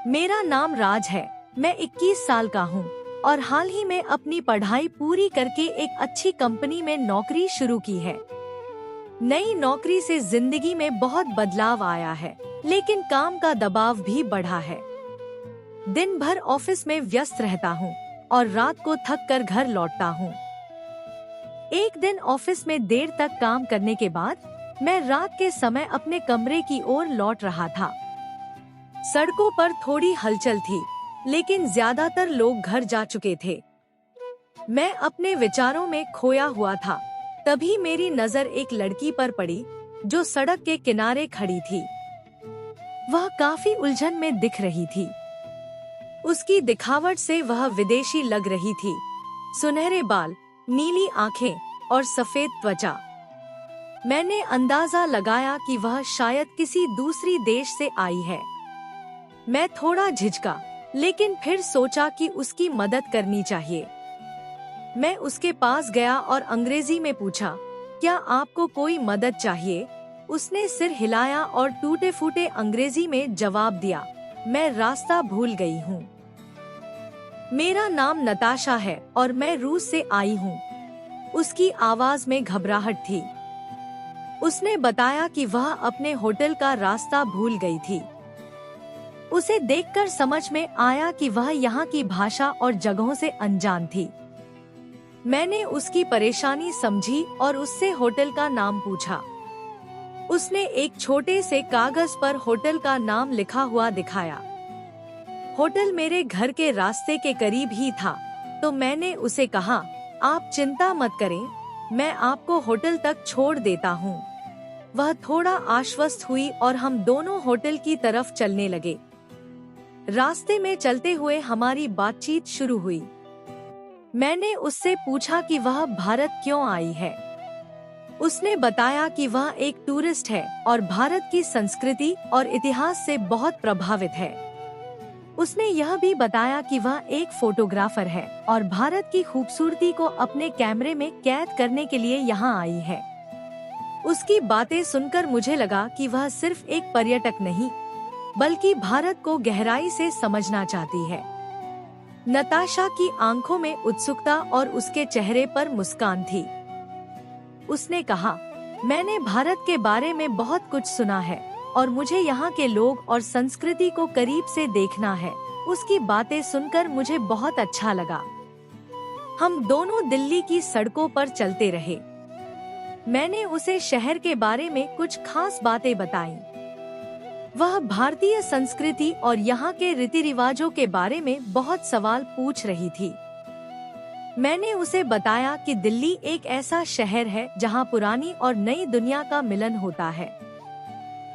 मेरा नाम राज है। मैं 21 साल का हूँ और हाल ही में अपनी पढ़ाई पूरी करके एक अच्छी कंपनी में नौकरी शुरू की है। नई नौकरी से जिंदगी में बहुत बदलाव आया है, लेकिन काम का दबाव भी बढ़ा है। दिन भर ऑफिस में व्यस्त रहता हूँ और रात को थक कर घर लौटता हूँ। एक दिन ऑफिस में देर तक काम करने के बाद मैं रात के समय अपने कमरे की ओर लौट रहा था। सड़कों पर थोड़ी हलचल थी, लेकिन ज्यादातर लोग घर जा चुके थे। मैं अपने विचारों में खोया हुआ था। तभी मेरी नजर एक लड़की पर पड़ी जो सड़क के किनारे खड़ी थी। वह काफी उलझन में दिख रही थी। उसकी दिखावट से वह विदेशी लग रही थी। सुनहरे बाल, नीली आंखें और सफेद त्वचा। मैंने अंदाजा लगाया कि वह शायद किसी दूसरी देश से आई है। मैं थोड़ा झिझका, लेकिन फिर सोचा कि उसकी मदद करनी चाहिए। मैं उसके पास गया और अंग्रेजी में पूछा, क्या आपको कोई मदद चाहिए? उसने सिर हिलाया और टूटे फूटे अंग्रेजी में जवाब दिया, मैं रास्ता भूल गई हूँ। मेरा नाम नताशा है और मैं रूस से आई हूँ। उसकी आवाज में घबराहट थी। उसने बताया कि वह अपने होटल का रास्ता भूल गई थी। उसे देखकर समझ में आया कि वह यहाँ की भाषा और जगहों से अनजान थी। मैंने उसकी परेशानी समझी और उससे होटल का नाम पूछा। उसने एक छोटे से कागज पर होटल का नाम लिखा हुआ दिखाया। होटल मेरे घर के रास्ते के करीब ही था, तो मैंने उसे कहा, आप चिंता मत करें, मैं आपको होटल तक छोड़ देता हूँ। वह थोड़ा आश्वस्त हुई और हम दोनों होटल की तरफ चलने लगे। रास्ते में चलते हुए हमारी बातचीत शुरू हुई। मैंने उससे पूछा कि वह भारत क्यों आई है। उसने बताया कि वह एक टूरिस्ट है और भारत की संस्कृति और इतिहास से बहुत प्रभावित है। उसने यह भी बताया कि वह एक फोटोग्राफर है और भारत की खूबसूरती को अपने कैमरे में कैद करने के लिए यहाँ आई है। उसकी बातें सुनकर मुझे लगा कि वह सिर्फ एक पर्यटक नहीं, बल्कि भारत को गहराई से समझना चाहती है। नताशा की आंखों में उत्सुकता और उसके चेहरे पर मुस्कान थी। उसने कहा, मैंने भारत के बारे में बहुत कुछ सुना है और मुझे यहाँ के लोग और संस्कृति को करीब से देखना है। उसकी बातें सुनकर मुझे बहुत अच्छा लगा। हम दोनों दिल्ली की सड़कों पर चलते रहे। मैंने उसे शहर के बारे में कुछ खास बातें बताईं। वह भारतीय संस्कृति और यहाँ के रीति रिवाजों के बारे में बहुत सवाल पूछ रही थी। मैंने उसे बताया कि दिल्ली एक ऐसा शहर है जहाँ पुरानी और नई दुनिया का मिलन होता है।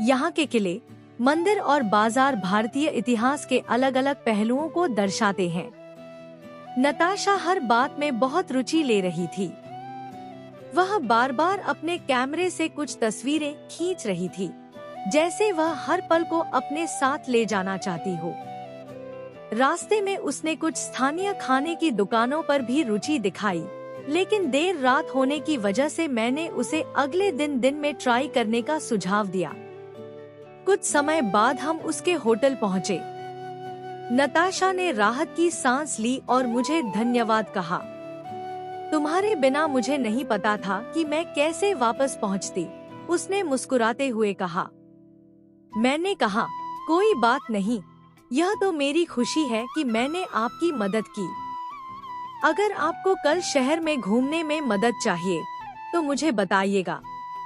यहाँ के किले, मंदिर और बाजार भारतीय इतिहास के अलग अलग पहलुओं को दर्शाते हैं। नताशा हर बात में बहुत रुचि ले रही थी। वह बार बार अपने कैमरे से कुछ तस्वीरें खींच रही थी, जैसे वह हर पल को अपने साथ ले जाना चाहती हो। रास्ते में उसने कुछ स्थानीय खाने की दुकानों पर भी रुचि दिखाई, लेकिन देर रात होने की वजह से मैंने उसे अगले दिन में ट्राई करने का सुझाव दिया। कुछ समय बाद हम उसके होटल पहुँचे। नताशा ने राहत की सांस ली और मुझे धन्यवाद कहा। तुम्हारे बिना मुझे नहीं पता था कि मैं कैसे वापस पहुँचती, उसने मुस्कुराते हुए कहा। मैंने कहा, कोई बात नहीं, यह तो मेरी खुशी है कि मैंने आपकी मदद की। अगर आपको कल शहर में घूमने में मदद चाहिए तो मुझे बताइएगा।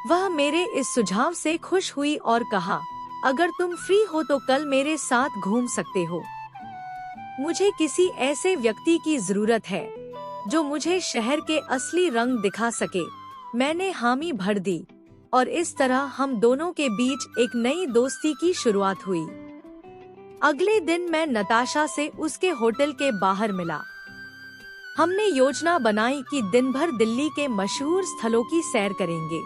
वह मेरे इस सुझाव से खुश हुई और कहा, अगर तुम फ्री हो तो कल मेरे साथ घूम सकते हो। मुझे किसी ऐसे व्यक्ति की जरूरत है जो मुझे शहर के असली रंग दिखा सके। मैंने हामी भर दी और इस तरह हम दोनों के बीच एक नई दोस्ती की शुरुआत हुई। अगले दिन मैं नताशा से उसके होटल के बाहर मिला। हमने योजना बनाई कि दिन भर दिल्ली के मशहूर स्थलों की सैर करेंगे।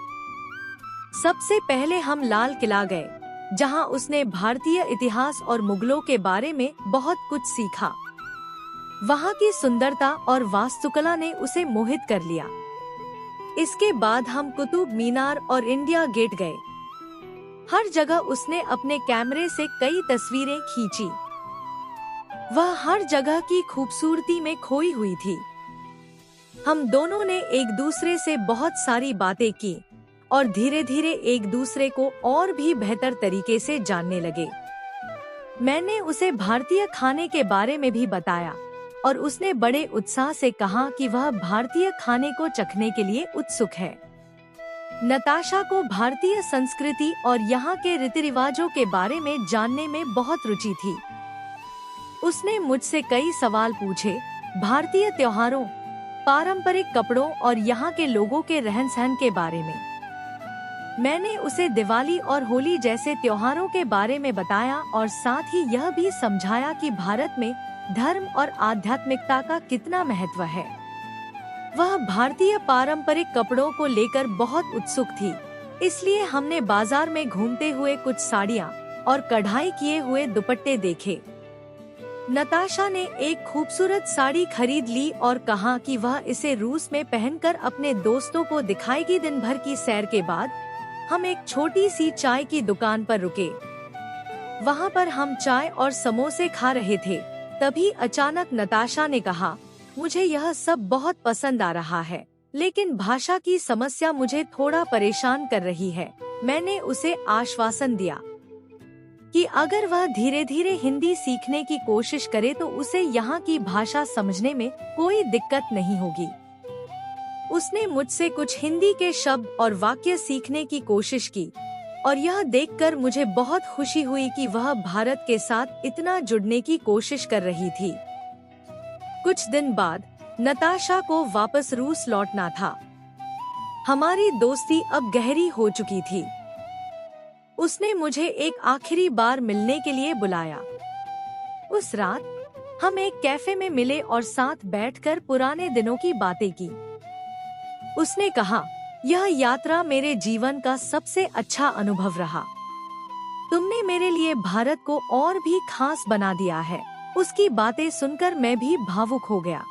सबसे पहले हम लाल किला गए, जहां उसने भारतीय इतिहास और मुगलों के बारे में बहुत कुछ सीखा। वहां की सुंदरता और वास्तुकला ने उसे मोहित कर लिया। इसके बाद हम कुतुब मीनार और इंडिया गेट गए। हर जगह उसने अपने कैमरे से कई तस्वीरें खींची। वह हर जगह की खूबसूरती में खोई हुई थी। हम दोनों ने एक दूसरे से बहुत सारी बातें की और धीरे धीरे एक दूसरे को और भी बेहतर तरीके से जानने लगे। मैंने उसे भारतीय खाने के बारे में भी बताया और उसने बड़े उत्साह से कहा कि वह भारतीय खाने को चखने के लिए उत्सुक है। नताशा को भारतीय संस्कृति और यहाँ के रीति रिवाजों के बारे में जानने में बहुत रुचि थी। उसने मुझसे कई सवाल पूछे, भारतीय त्योहारों, पारंपरिक कपड़ों और यहाँ के लोगों के रहन सहन के बारे में। मैंने उसे दिवाली और होली जैसे त्योहारों के बारे में बताया और साथ ही यह भी समझाया कि भारत में धर्म और आध्यात्मिकता का कितना महत्व है। वह भारतीय पारंपरिक कपड़ों को लेकर बहुत उत्सुक थी, इसलिए हमने बाजार में घूमते हुए कुछ साड़ियाँ और कढ़ाई किए हुए दुपट्टे देखे। नताशा ने एक खूबसूरत साड़ी खरीद ली और कहा कि वह इसे रूस में पहनकर अपने दोस्तों को दिखाएगी। दिन भर की सैर के बाद हम एक छोटी सी चाय की दुकान पर रुके। वहाँ पर हम चाय और समोसे खा रहे थे। तभी अचानक नताशा ने कहा, मुझे यह सब बहुत पसंद आ रहा है, लेकिन भाषा की समस्या मुझे थोड़ा परेशान कर रही है। मैंने उसे आश्वासन दिया कि अगर वह धीरे धीरे हिंदी सीखने की कोशिश करे तो उसे यहाँ की भाषा समझने में कोई दिक्कत नहीं होगी। उसने मुझसे कुछ हिंदी के शब्द और वाक्य सीखने की कोशिश की और यह देखकर मुझे बहुत खुशी हुई कि वह भारत के साथ इतना जुड़ने की कोशिश कर रही थी। कुछ दिन बाद नताशा को वापस रूस लौटना था। हमारी दोस्ती अब गहरी हो चुकी थी। उसने मुझे एक आखिरी बार मिलने के लिए बुलाया। उस रात हम एक कैफे में मिले और साथ बैठकर पुराने दिनों की बातें की। उसने कहा, यह यात्रा मेरे जीवन का सबसे अच्छा अनुभव रहा। तुमने मेरे लिए भारत को और भी खास बना दिया है। उसकी बातें सुनकर मैं भी भावुक हो गया।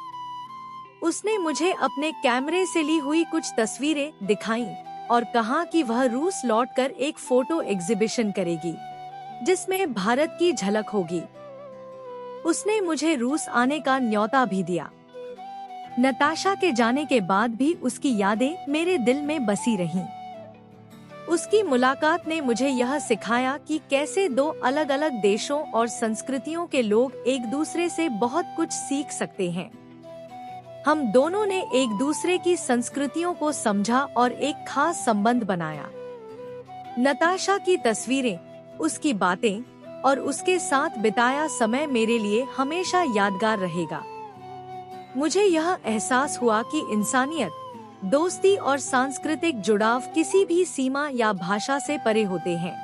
उसने मुझे अपने कैमरे से ली हुई कुछ तस्वीरें दिखाईं और कहा कि वह रूस लौटकर एक फोटो एग्जीबिशन करेगी जिसमें भारत की झलक होगी। उसने मुझे रूस आने का न्योता भी दिया। नताशा के जाने के बाद भी उसकी यादें मेरे दिल में बसी रहीं। उसकी मुलाकात ने मुझे यह सिखाया कि कैसे दो अलग अलग देशों और संस्कृतियों के लोग एक दूसरे से बहुत कुछ सीख सकते हैं। हम दोनों ने एक दूसरे की संस्कृतियों को समझा और एक खास संबंध बनाया। नताशा की तस्वीरें, उसकी बातें और उसके साथ बिताया समय मेरे लिए हमेशा यादगार रहेगा। मुझे यह एहसास हुआ कि इंसानियत, दोस्ती और सांस्कृतिक जुड़ाव किसी भी सीमा या भाषा से परे होते हैं।